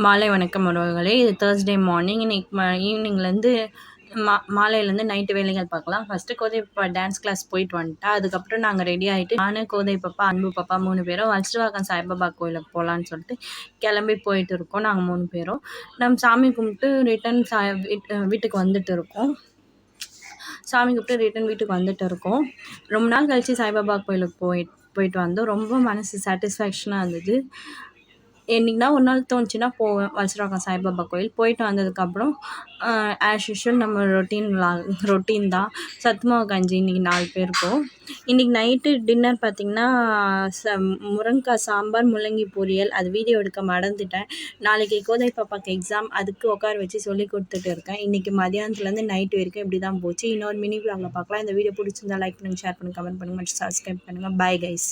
மாலை வணக்கம் உறவுகளே. இது தேர்ஸ்டே மார்னிங். இன்னைக்கு ஈவினிங்லேருந்து மாலையிலேருந்து நைட்டு வேலைகள் பார்க்கலாம். ஃபஸ்ட்டு கோதை பாப்பா டான்ஸ் கிளாஸ் போயிட்டு வந்துட்டா. அதுக்கப்புறம் நாங்கள் ரெடி ஆகிட்டு நான் கோதை பாப்பா அன்பு பாப்பா 3 பேரும் வலசரவாக்கம் சாய்பாபா கோயிலுக்கு போகலான்னு சொல்லிட்டு கிளம்பி போயிட்டு இருக்கோம். நாங்கள் 3 பேரும் நம்ம சாமி கும்பிட்டு ரிட்டன் வீட்டுக்கு வந்துட்டு இருக்கோம். ரொம்ப நாள் கழிச்சு சாய்பாபா கோயிலுக்கு போயிட்டு வந்தோம். ரொம்ப மனசு சாட்டிஸ்ஃபேக்ஷனாக இருந்தது. என்றைக்குனா ஒரு நாள் தோணுச்சுன்னா போவேன் வலசரவாக்கம் சாய்பாபா கோயில். போயிட்டு வந்ததுக்கப்புறம் ஆஸ் யூஷுவல் நம்ம ரொட்டீன் தான். சத்துமாவு கஞ்சி இன்றைக்கி 4 பேருக்கும். இன்றைக்கி நைட்டு டின்னர் பார்த்திங்கன்னா முருங்கைக்காய் சாம்பார், முள்ளங்கி பொரியல். அது வீடியோ எடுக்க மறந்துட்டேன். நாளைக்கு கோதை பாப்பாவுக்கு எக்ஸாம், அதுக்கு உட்கார வச்சு சொல்லி கொடுத்துட்டு இருக்கேன். இன்றைக்கி மதியானத்துலேருந்து நைட்டு வரைக்கும் இப்படி தான் போச்சு. இன்னொரு மினி விளாகில் பார்க்கலாம். இந்த வீடியோ பிடிச்சிருந்தா லைக் பண்ணுங்கள், ஷேர் பண்ணுங்கள், கமெண்ட் பண்ணுங்கள், சப்ஸ்கிரைப் பண்ணுங்கள். Bye guys.